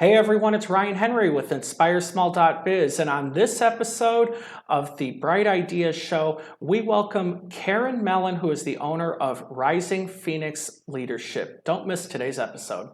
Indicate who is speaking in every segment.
Speaker 1: Hey everyone, it's Ryan Henry with INSPIREsmall.biz, and on this episode of the Bright Ideas Show, we welcome Karen Mellen, who is the owner of Rising Phoenix Leadership. Don't miss today's episode.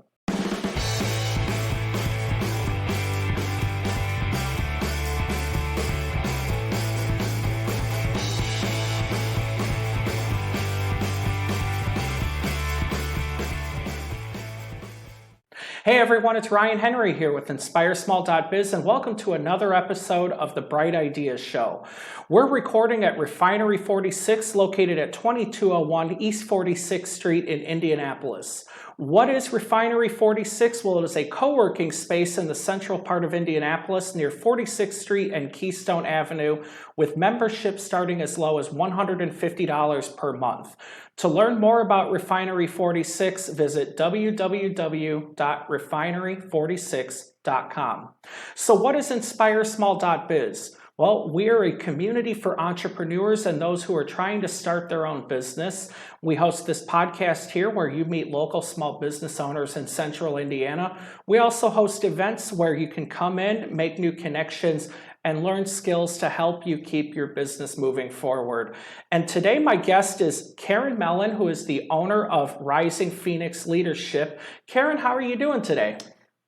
Speaker 1: Hey everyone, it's Ryan Henry here with INSPIREsmall.biz, and welcome to another episode of the Bright Ideas Show. We're recording at Refinery 46, located at 2201 East 46th Street in Indianapolis. What is Refinery 46? Well, it is a co-working space in the central part of Indianapolis near 46th Street and Keystone Avenue, with membership starting as low as $150 per month. To learn more about Refinery 46, visit www.refinery46.com. So what is INSPIREsmall.biz? Well, we are a community for entrepreneurs and those who are trying to start their own business. We host this podcast here where you meet local small business owners in central Indiana. We also host events where you can come in, make new connections, and learn skills to help you keep your business moving forward. And today my guest is Karen Mellen, who is the owner of Rising Phoenix Leadership. Karen, how are you doing today?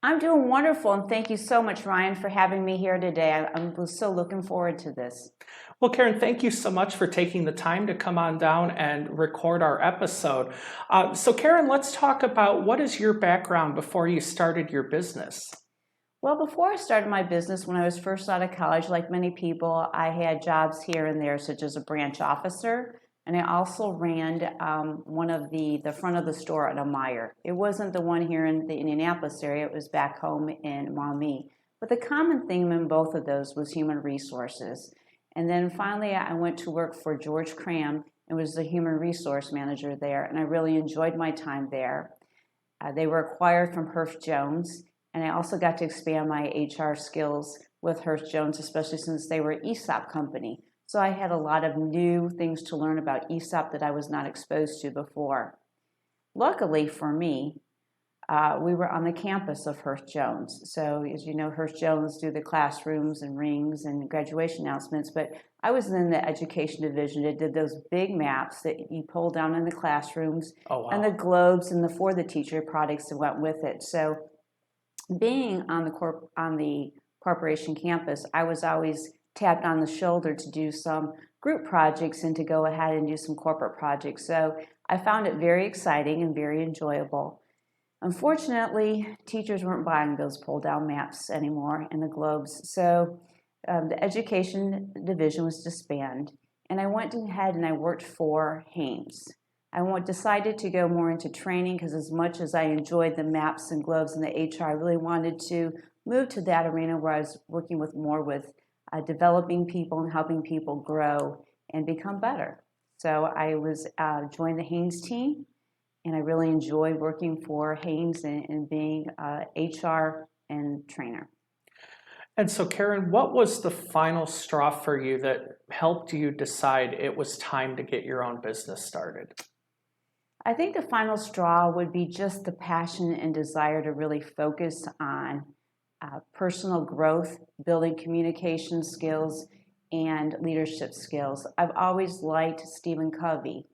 Speaker 2: I'm doing wonderful, and thank you so much, Ryan, for having me here today. I'm so looking forward to this.
Speaker 1: Well, Karen, thank you so much for taking the time to come on down and record our episode. So Karen, let's talk about what is your background before you started your business?
Speaker 2: Well, before I started my business, when I was first out of college, like many people, I had jobs here and there, such as a branch officer, and I also ran one of the front of the store at a Meijer. It wasn't the one here in the Indianapolis area, it was back home in Maumee. But the common theme in both of those was human resources. And then finally, I went to work for George Cram and was the human resource manager there, and I really enjoyed my time there. They were acquired from Hurst Jones, and I also got to expand my HR skills with Hurst Jones, especially since they were an ESOP company. So I had a lot of new things to learn about ESOP that I was not exposed to before. Luckily for me, we were on the campus of Hurst Jones. So as you know, Hurst Jones do the classrooms and rings and graduation announcements, but I was in the education division that did those big maps that you pull down in the classrooms.
Speaker 1: Oh, wow.
Speaker 2: And the globes and the for the teacher products that went with it. So being on the corporation campus, I was always tapped on the shoulder to do some group projects and to go ahead and do some corporate projects. So I found it very exciting and very enjoyable. Unfortunately, teachers weren't buying those pull-down maps anymore and the globes. So the education division was disbanded, and I went ahead and I worked for Haynes. I decided to go more into training because as much as I enjoyed the maps and globes and the HR, I really wanted to move to that arena where I was working more with developing people and helping people grow and become better. So I joined the Haynes team, and I really enjoyed working for Haynes and being HR and trainer.
Speaker 1: And so Karen, what was the final straw for you that helped you decide it was time to get your own business started?
Speaker 2: I think the final straw would be just the passion and desire to really focus on personal growth, building communication skills, and leadership skills. I've always liked Stephen Covey,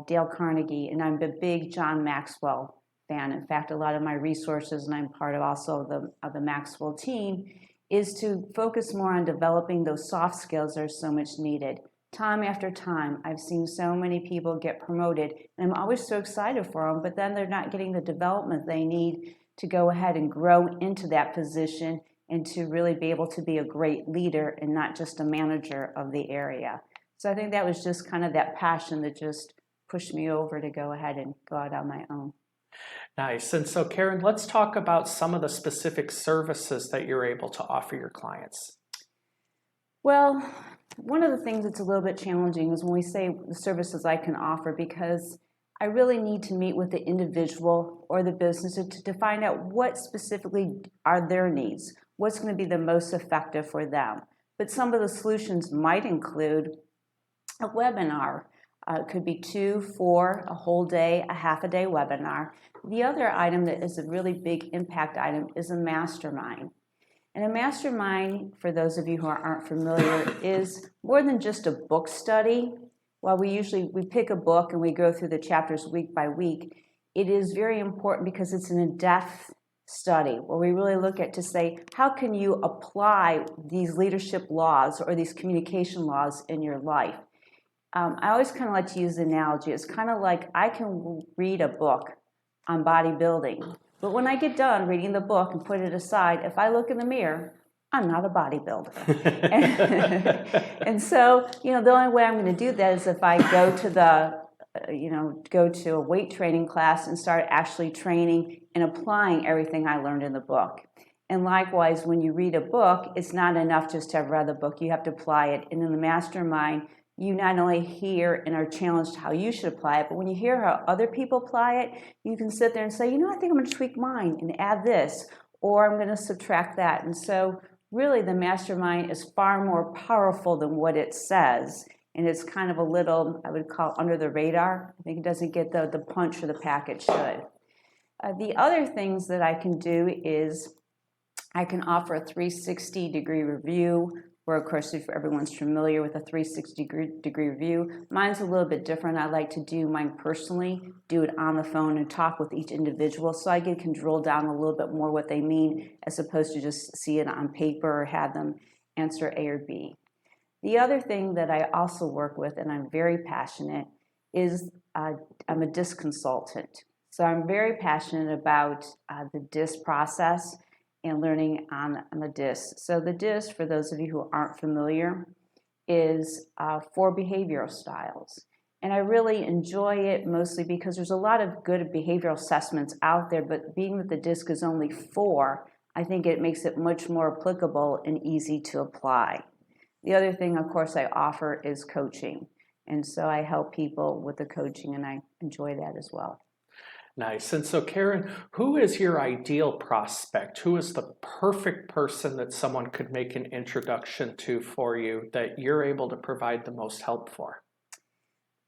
Speaker 2: Dale Carnegie, and I'm a big John Maxwell fan. In fact, a lot of my resources, and I'm part of also the Maxwell team, is to focus more on developing those soft skills that are so much needed. Time after time, I've seen so many people get promoted, and I'm always so excited for them, but then they're not getting the development they need to go ahead and grow into that position and to really be able to be a great leader and not just a manager of the area. So I think that was just kind of that passion that just pushed me over to go ahead and go out on my own.
Speaker 1: Nice. And so Karen, let's talk about some of the specific services that you're able to offer your clients.
Speaker 2: Well, one of the things that's a little bit challenging is when we say the services I can offer, because I really need to meet with the individual or the business to find out what specifically are their needs, what's going to be the most effective for them. But some of the solutions might include a webinar, It could be 2, 4, a whole day, a half a day webinar. The other item that is a really big impact item is a mastermind. And a mastermind, for those of you who aren't familiar, is more than just a book study. While we pick a book and we go through the chapters week by week, it is very important because it's an in-depth study where we really look at to say, how can you apply these leadership laws or these communication laws in your life? I always kind of like to use the analogy. It's kind of like I can read a book on bodybuilding, but when I get done reading the book and put it aside, if I look in the mirror, I'm not a bodybuilder. And so, the only way I'm going to do that is if I go to a weight training class and start actually training and applying everything I learned in the book. And likewise, when you read a book, it's not enough just to have read the book. You have to apply it. And in the mastermind, you not only hear and are challenged how you should apply it, but when you hear how other people apply it, you can sit there and say, I think I'm going to tweak mine and add this, or I'm going to subtract that. And so really the mastermind is far more powerful than what it says. And it's kind of a little, I would call under the radar. I think it doesn't get the punch or the pack it should. The other things that I can do is I can offer a 360-degree review, where, of course, if everyone's familiar with a 360-degree review, mine's a little bit different. I like to do mine personally, do it on the phone and talk with each individual so I can drill down a little bit more what they mean as opposed to just see it on paper or have them answer A or B. The other thing that I also work with, and I'm very passionate, is I'm a DISC consultant. So I'm very passionate about the DISC process and learning on the DISC. So the DISC, for those of you who aren't familiar, is 4 behavioral styles. And I really enjoy it mostly because there's a lot of good behavioral assessments out there, but being that the DISC is only 4, I think it makes it much more applicable and easy to apply. The other thing, of course, I offer is coaching. And so I help people with the coaching, and I enjoy that as well.
Speaker 1: Nice. And so, Karen, who is your ideal prospect? Who is the perfect person that someone could make an introduction to for you that you're able to provide the most help for?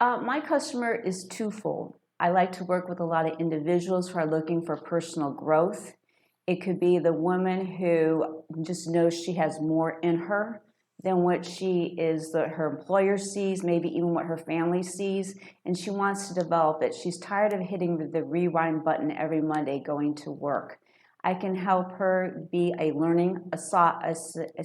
Speaker 2: My customer is twofold. I like to work with a lot of individuals who are looking for personal growth. It could be the woman who just knows she has more in her than what her employer sees, maybe even what her family sees, and she wants to develop it. She's tired of hitting the rewind button every Monday going to work. I can help her be a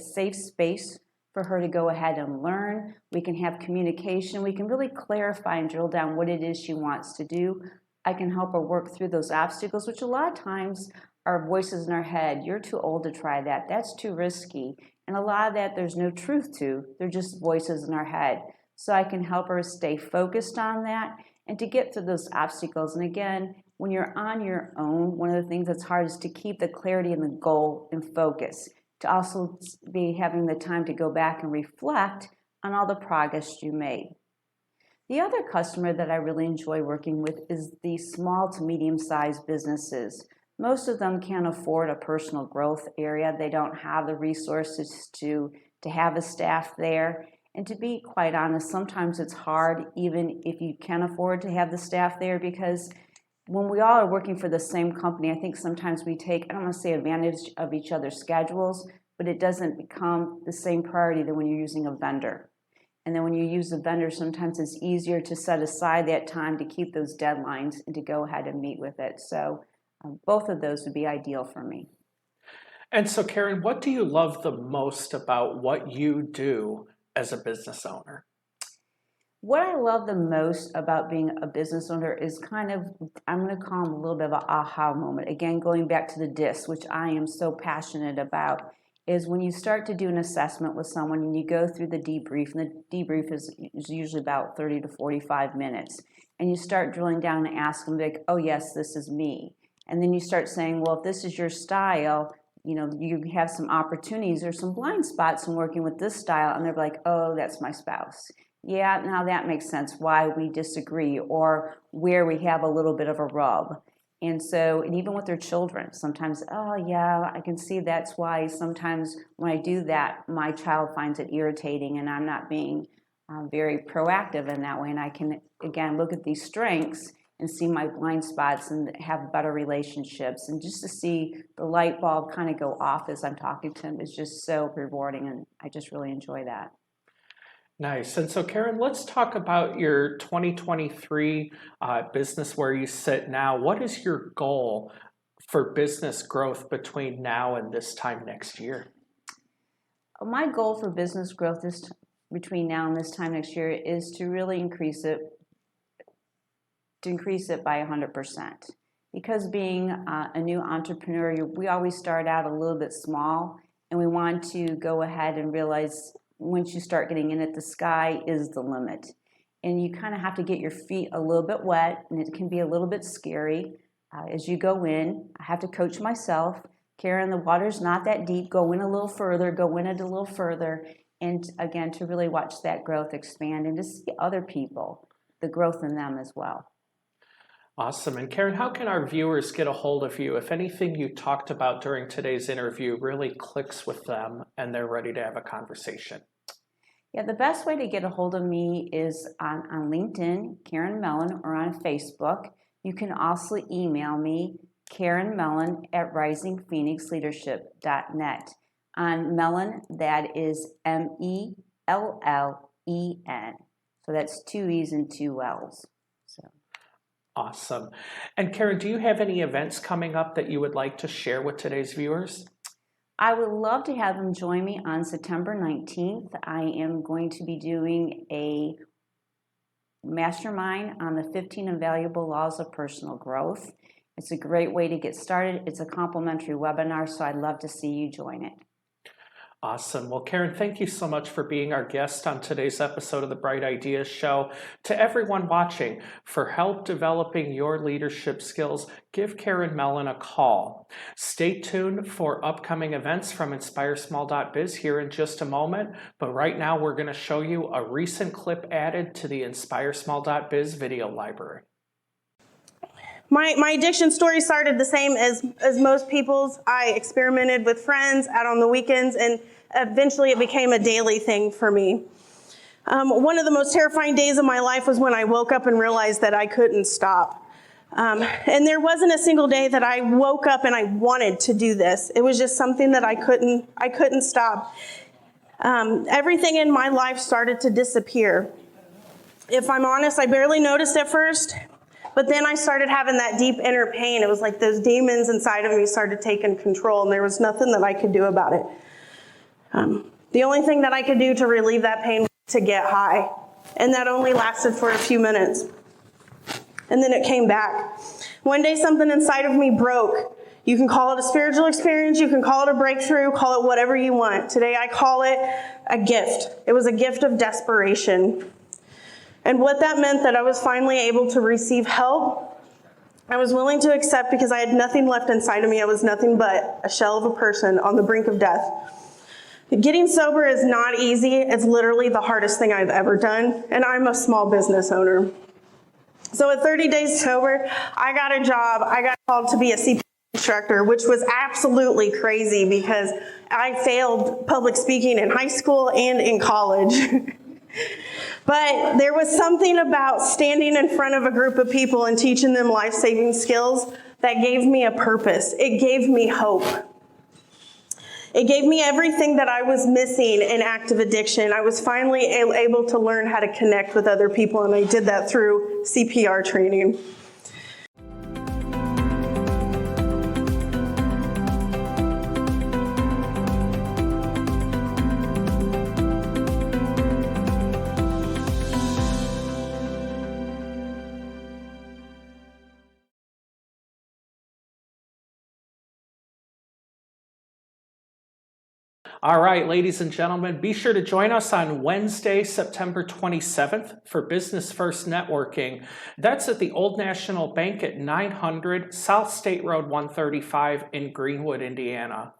Speaker 2: safe space for her to go ahead and learn. We can have communication. We can really clarify and drill down what it is she wants to do. I can help her work through those obstacles, which a lot of times are voices in our head. You're too old to try that. That's too risky. And a lot of that there's no truth to. They're just voices in our head. So I can help her stay focused on that and to get through those obstacles. And again, when you're on your own, one of the things that's hard is to keep the clarity and the goal and focus, to also be having the time to go back and reflect on all the progress you made. The other customer that I really enjoy working with is the small to medium-sized businesses. Most of them can't afford a personal growth area. They don't have the resources to have a staff there. And to be quite honest, sometimes it's hard even if you can afford to have the staff there, because when we all are working for the same company, I think sometimes we take, I don't want to say advantage of each other's schedules, but it doesn't become the same priority than when you're using a vendor. And then when you use a vendor, sometimes it's easier to set aside that time to keep those deadlines and to go ahead and meet with it. So both of those would be ideal for me.
Speaker 1: And so, Karen, what do you love the most about what you do as a business owner?
Speaker 2: What I love the most about being a business owner is kind of, I'm going to call them a little bit of an aha moment. Again, going back to the DISC, which I am so passionate about, is when you start to do an assessment with someone and you go through the debrief, and the debrief is usually about 30 to 45 minutes, and you start drilling down and ask them, like, oh yes, this is me. And then you start saying, well, if this is your style, you have some opportunities or some blind spots in working with this style. And they're like, oh, that's my spouse. Yeah, now that makes sense why we disagree or where we have a little bit of a rub. And even with their children, sometimes, oh yeah, I can see that's why sometimes when I do that, my child finds it irritating and I'm not being very proactive in that way, and I can, again, look at these strengths and see my blind spots and have better relationships. And just to see the light bulb kind of go off as I'm talking to them is just so rewarding, and I just really enjoy that.
Speaker 1: Nice. And so, Karen, let's talk about your 2023 business where you sit now. What is your goal for business growth between now and this time next year?
Speaker 2: My goal for business growth between now and this time next year is to really increase it by 100%. Because being a new entrepreneur, we always start out a little bit small, and we want to go ahead and realize once you start getting in it, the sky is the limit. And you kind of have to get your feet a little bit wet, and it can be a little bit scary as you go in. I have to coach myself. Karen, the water's not that deep. Go in a little further, go in it a little further. And again, to really watch that growth expand and to see other people, the growth in them as well.
Speaker 1: Awesome. And Karen, how can our viewers get a hold of you if anything you talked about during today's interview really clicks with them and they're ready to have a conversation?
Speaker 2: Yeah, the best way to get a hold of me is on LinkedIn, Karen Mellen, or on Facebook. You can also email me, Karen Mellen at risingphoenixleadership.net. On Mellen, that is Mellen. So that's 2 E's and 2 L's. So.
Speaker 1: Awesome. And Karen, do you have any events coming up that you would like to share with today's viewers?
Speaker 2: I would love to have them join me on September 19th. I am going to be doing a mastermind on the 15 Invaluable Laws of Personal Growth. It's a great way to get started. It's a complimentary webinar, so I'd love to see you join it.
Speaker 1: Awesome. Well, Karen, thank you so much for being our guest on today's episode of the Bright Ideas Show. To everyone watching, for help developing your leadership skills, give Karen Mellen a call. Stay tuned for upcoming events from INSPIREsmall.biz here in just a moment. But right now, we're going to show you a recent clip added to the INSPIREsmall.biz video library.
Speaker 3: My addiction story started the same as most people's. I experimented with friends out on the weekends, and eventually it became a daily thing for me. One of the most terrifying days of my life was when I woke up and realized that I couldn't stop. And there wasn't a single day that I woke up and I wanted to do this. It was just something that I couldn't stop. Everything in my life started to disappear. If I'm honest, I barely noticed at first. But then I started having that deep inner pain. It was like those demons inside of me started taking control, and there was nothing that I could do about it. The only thing that I could do to relieve that pain was to get high, and that only lasted for a few minutes. And then it came back. One day something inside of me broke. You can call it a spiritual experience, you can call it a breakthrough, call it whatever you want. Today I call it a gift. It was a gift of desperation. And what that meant that I was finally able to receive help, I was willing to accept because I had nothing left inside of me. I was nothing but a shell of a person on the brink of death. Getting sober is not easy. It's literally the hardest thing I've ever done, and I'm a small business owner. So at 30 days sober, I got a job. I got called to be a CPR instructor, which was absolutely crazy because I failed public speaking in high school and in college. But there was something about standing in front of a group of people and teaching them life-saving skills that gave me a purpose. It gave me hope. It gave me everything that I was missing in active addiction. I was finally able to learn how to connect with other people, and I did that through CPR training.
Speaker 1: All right, ladies and gentlemen, be sure to join us on Wednesday, September 27th for Business First Networking. That's at the Old National Bank at 900 South State Road 135 in Greenwood, Indiana.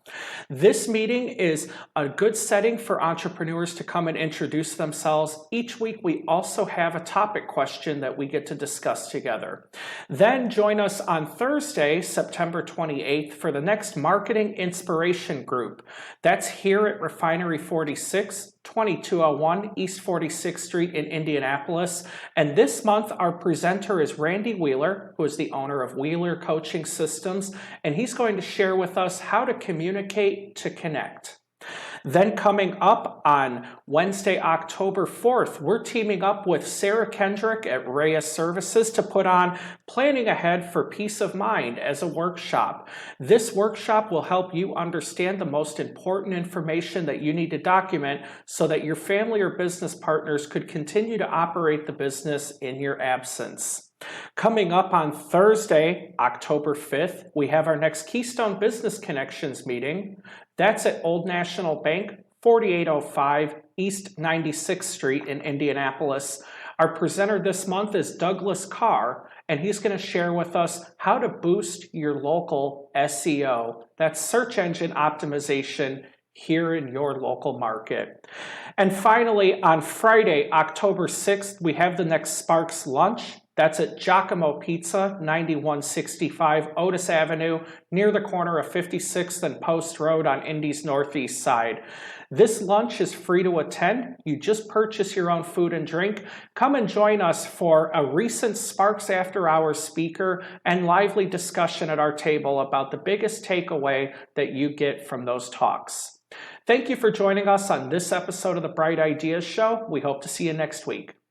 Speaker 1: This meeting is a good setting for entrepreneurs to come and introduce themselves. Each week, we also have a topic question that we get to discuss together. Then join us on Thursday, September 28th for the next Marketing Inspiration Group. That's here here at Refinery 46, 2201 East 46th Street in Indianapolis. And this month, our presenter is Randy Wheeler, who is the owner of Wheeler Coaching Systems, and he's going to share with us how to communicate to connect. Then coming up on Wednesday, October 4th, we're teaming up with Sarah Kendrick at Reyes Services to put on Planning Ahead for Peace of Mind as a workshop. This workshop will help you understand the most important information that you need to document so that your family or business partners could continue to operate the business in your absence. Coming up on Thursday, October 5th, we have our next Keystone Business Connections meeting. That's at Old National Bank, 4805 East 96th Street in Indianapolis. Our presenter this month is Douglas Carr, and he's going to share with us how to boost your local SEO. That's search engine optimization here in your local market. And finally, on Friday, October 6th, we have the next Sparks Lunch. That's at Giacomo Pizza, 9165 Otis Avenue, near the corner of 56th and Post Road on Indy's northeast side. This lunch is free to attend. You just purchase your own food and drink. Come and join us for a recent Sparks After Hours speaker and lively discussion at our table about the biggest takeaway that you get from those talks. Thank you for joining us on this episode of the Bright Ideas Show. We hope to see you next week.